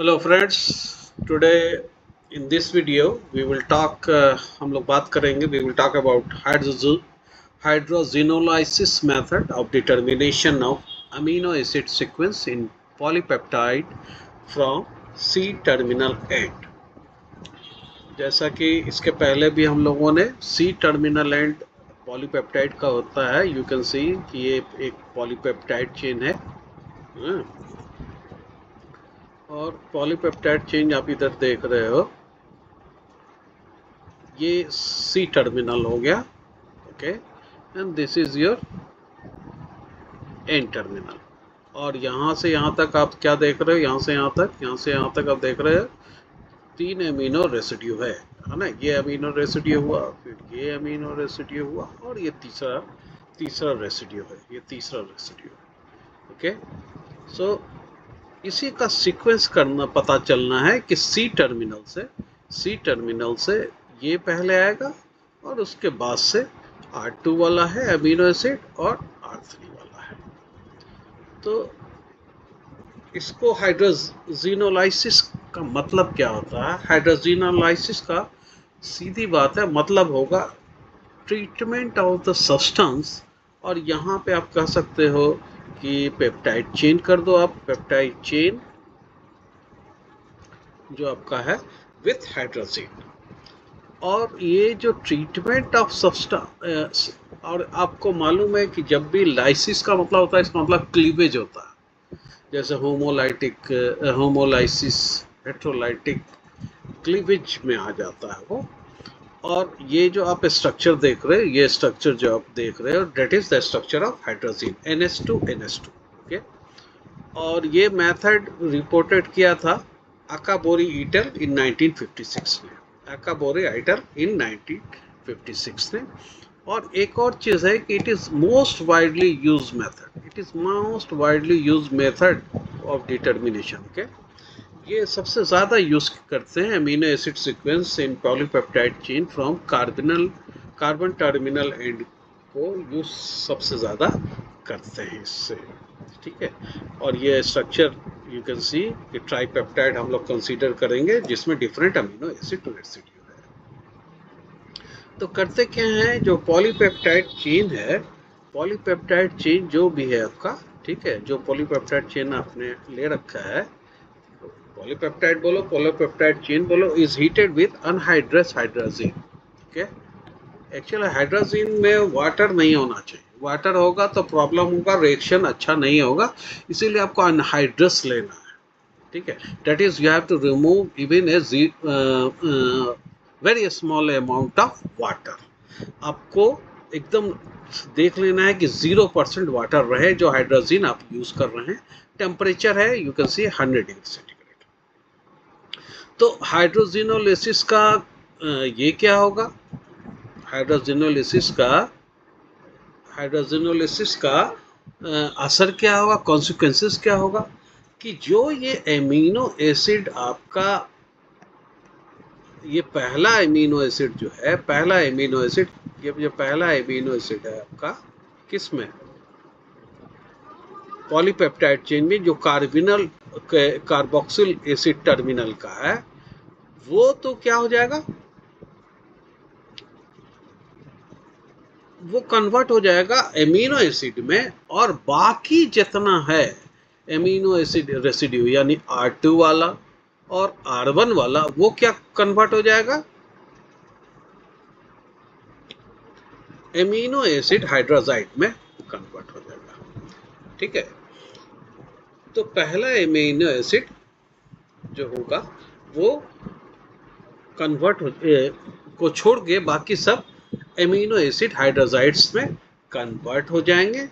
Hello friends, today in this video we will talk हम लोग बात करेंगे we will talk about hydrazinolysis method of determination of amino acid sequence in polypeptide from C terminal end. जैसा कि इसके पहले भी हम लोगों ने सी टर्मिनल एंड पॉलीपेप्टाइड का होता है, यू कैन सी कि ये एक पॉलीपेप्टाइड चेन है। और पॉलीपेप्टाइड चेन आप इधर देख रहे हो, ये सी टर्मिनल हो गया, okay, and this is your N terminal. और यहाँ से यहाँ तक आप क्या देख रहे हो, यहाँ से यहाँ तक आप देख रहे हो 3 अमीनो रेसिड्यू है ना। ये अमीनो रेसिड्यू हुआ, फिर ये अमीनो रेसिड्यू हुआ, और ये तीसरा रेसिड्यू है, ये तीसरा रेसिड्यू। ओके, सो इसी का सीक्वेंस करना पता चलना है कि सी टर्मिनल से ये पहले आएगा और उसके बाद से R2 वाला है अमीनो एसिड और R3 वाला है। तो इसको हाइड्रोजिनोलाइसिस का मतलब क्या होता है? हाइड्रोजिनोलाइसिस का सीधी बात है, मतलब होगा ट्रीटमेंट ऑफ द सब्सटेंस। और यहाँ पे आप कह सकते हो कि पेप्टाइड चेन कर दो, आप पेप्टाइड चेन जो आपका है विथ हाइड्रोजिन। और ये जो ट्रीटमेंट ऑफ सब्सटेंस, और आपको मालूम है कि जब भी लाइसिस का मतलब होता है, इसका मतलब क्लीवेज होता है। जैसे होमोलाइसिस हेट्रोलाइटिक क्लीवेज में आ जाता है वो। और ये जो आप स्ट्रक्चर देख रहे हो, ये स्ट्रक्चर जो आप देख रहे हो, that is the structure of hydrazine NH2 okay. और ये मेथड रिपोर्टेड किया था अकाबोरी ईटल इन 1956 में, अकाबोरी ईटल इन 1956 में। और एक और चीज़ है कि it is most widely use method of determination. Okay, ये सबसे ज़्यादा यूज करते हैं amino acid sequence in polypeptide chain from carbon terminal and को यूज सबसे ज़्यादा करते हैं इससे, ठीक है। और ये स्ट्रक्चर यू कैन सी कि ट्राइपेप्टाइड हम लोग कंसीडर करेंगे जिसमें डिफरेंट अमीनो एसिड रेसिड्यू है। तो करते क्या है, जो पॉलीपेप्टाइड चेन है, पॉलीपेप्टाइड चेन जो भी है आपका, ठीक है, जो पॉलीपेप्टाइड चेन आपने ले रखा है, पॉलीपेप्टाइड चेन बोलो, is heated with anhydrous hydrazine. Okay, actually hydrazine में वाटर नहीं होना चाहिए, वाटर होगा तो प्रॉब्लम होगा, रिएक्शन अच्छा नहीं होगा, इसीलिए आपको अनहाइड्रस लेना है, ठीक है। That is you have to remove even a very small amount of water. आपको एकदम देख लेना है कि 0% वाटर रहे जो हाइड्रोजिन आप यूज कर रहे हैं। टेम्परेचर है you can C 100 degree centigrade. तो हाइड्रोजिनोलिसिस का ये क्या होगा, हाइड्रोजिनोलिसिस का असर क्या होगा, कॉन्सिक्वेंसेस क्या होगा, कि जो ये एमिनो एसिड आपका, ये पहला एमिनो एसिड जो है, ये जो पहला एमिनो एसिड है आपका, किसमें, पॉलीपेप्टाइड चेन में, जो कार्बोक्सिल एसिड टर्मिनल का है, वो तो क्या हो जाएगा, वो कन्वर्ट हो जाएगा एमिनो एसिड में। और बाकी जितना है एमिनो एसिड रेसिड्यू यानी R2 वाला और R1 वाला, वो क्या कन्वर्ट हो जाएगा, एमिनो एसिड हाइड्रोजाइड में कन्वर्ट हो जाएगा, ठीक है। तो पहला एमिनो एसिड जो होगा वो कन्वर्ट को छोड़ के बाकी सब एमिनो एसिड हाइड्रोजाइड्स में कन्वर्ट हो जाएंगे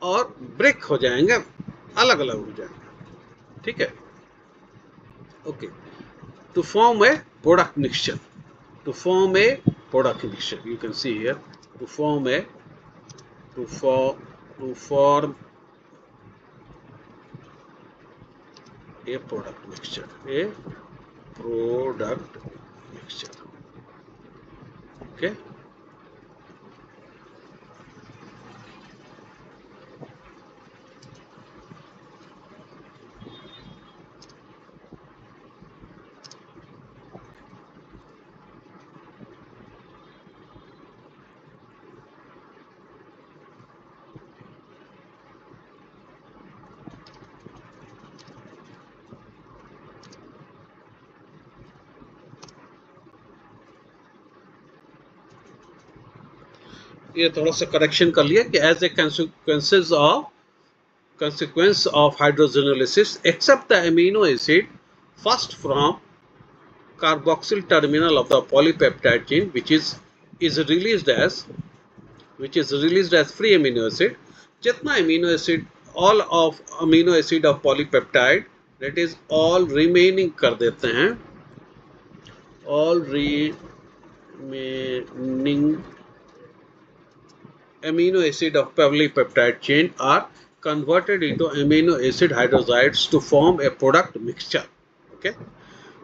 और ब्रेक हो जाएंगे, अलग अलग हो जाएंगे, ठीक है। Okay, to form a product mixture, you can see here, to form a to form a product mixture, okay. ये थोड़ा सा करेक्शन कर लिया कि as a consequence of hydrogenolysis, except the amino acid first from carboxyl terminal of the polypeptide chain, is released as free amino acid. जितना amino acid, all of amino acid of polypeptide, that is all remaining कर देते हैं, all remaining amino acid of polypeptide chain are converted into amino acid hydroxides to form a product mixture. Okay,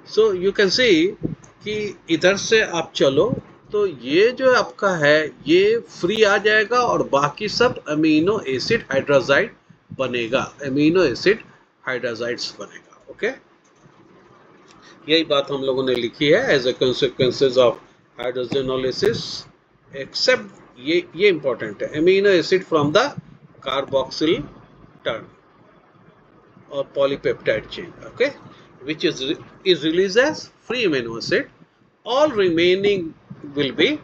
so you can see कि इधर से आप चलो तो ये जो आपका है ये फ्री आ जाएगा और बाकी सब अमीनो एसिड हाइड्रोजाइड बनेगा, अमीनो एसिड हाइड्रोजाइड्स बनेगा. ओके, यही बात हम लोगों ने लिखी है as a consequences of hydrogenolysis, except ये इंपॉर्टेंट है, amino acid from the carboxyl turn or polypeptide chain, okay, which is released as free amino acid. All remaining will be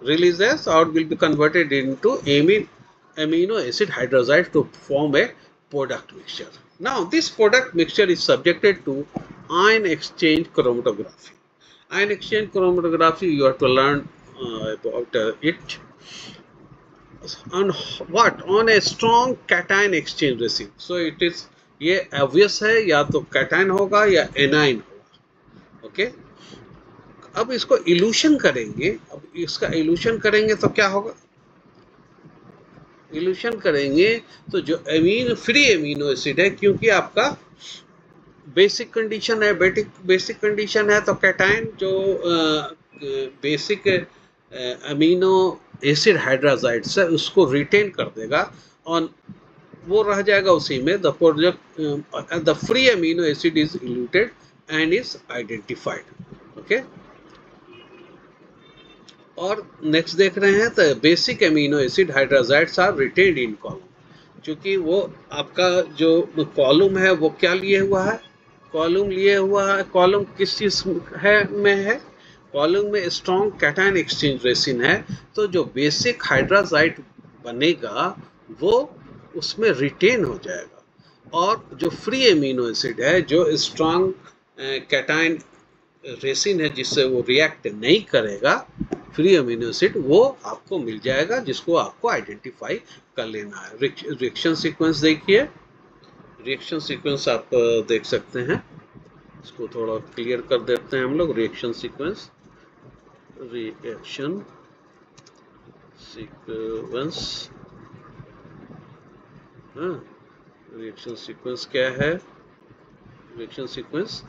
released as or will be converted into amino acid hydroxide to form a product mixture. Now this product mixture is subjected to ion exchange chromatography. Ion exchange chromatography, you have to learn about it. On what? On a strong cation exchange resin. So it is, ये obvious है, या तो cation होगा या A9 होगा. Okay, अब इसको evolution करेंगे. अब इसका इल्यूशन करेंगे तो क्या होगा? इल्यूशन करेंगे तो जो फ्री एमिनो एसिड है, क्योंकि आपका बेसिक कंडीशन है, बेसिक कंडीशन है, तो कैटाइन जो बेसिक अमीनो एसिड हाइड्रोजाइड्स है उसको रिटेन कर देगा और वो रह जाएगा उसी में. The free amino acid is eluted and is identified. Okay, और नेक्स्ट देख रहे हैं तो basic amino acid hydrazides are retained in column. क्योंकि वो आपका जो कॉलम है वो क्या लिए हुआ है? कॉलम लिए हुआ है. कॉलम किस चीज है? कॉलम में स्ट्रॉन्ग कैटायन एक्सचेंज रेसिन है, तो जो बेसिक हाइड्रोजाइड बनेगा वो उसमें रिटेन हो जाएगा. और जो फ्री एमिनो एसिड है, जो स्ट्रॉन्ग कैटायन रेसिन है जिससे वो रिएक्ट नहीं करेगा, फ्री एमिनो एसिड, वो आपको मिल जाएगा, जिसको आपको आइडेंटिफाई कर लेना है. रिएक्शन सीक्वेंस देखिए, रिएक्शन सीक्वेंस आप देख सकते हैं. इसको थोड़ा क्लियर कर देते हैं हम लोग. रिएक्शन सीक्वेंस रिएक्शन सीक्वेंस क्या है? रिएक्शन सीक्वेंस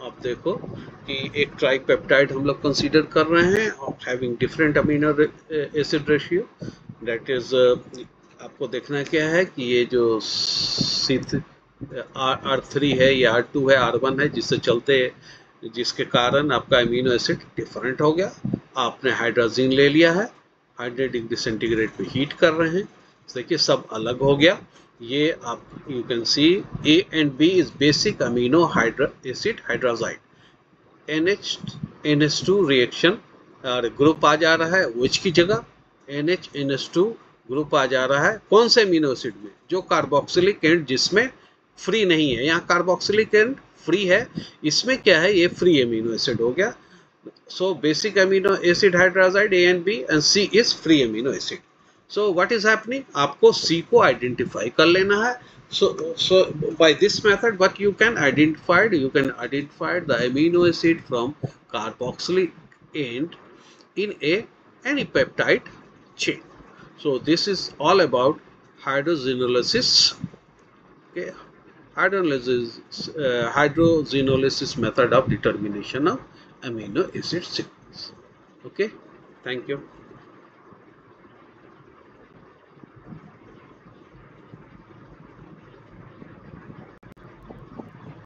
आप देखो कि एक ट्राइपेप्टाइड हम लोग कंसीडर कर रहे हैं of having different amino acid ratio. That is, आपको देखना क्या है कि ये जो R3 है, ये R2 है, R1 है, जिसके कारण आपका अमीनो एसिड डिफरेंट हो गया. आपने हाइड्रोजन ले लिया है, 100 डिग्री सेंटीग्रेड पे हीट कर रहे हैं, देखिए सब अलग हो गया. ये आप you can see A and B is basic amino acid hydrazide. NH2 reaction group आ जा रहा है OH की जगह, NH2 ग्रुप आ जा रहा है कौन से अमीनो एसिड में? जो कार्बोक्सिलिक एंड जिसमें फ्री नहीं है. यहाँ कार्बोक्सिलिक एंड फ्री है, इसमें क्या है? ये फ्री अमीनो एसिड हो गया. So basic amino acid hydrazide A and B and C is free amino acid. So what is happening? आपको C को आइडेंटिफाई कर लेना है. So by this method what you can identify the amino acid from carboxylic end in any peptide chain. So this is all about hydrogenolysis. Okay, hydrogenolysis method of determination of amino acid sequence. Okay, thank you.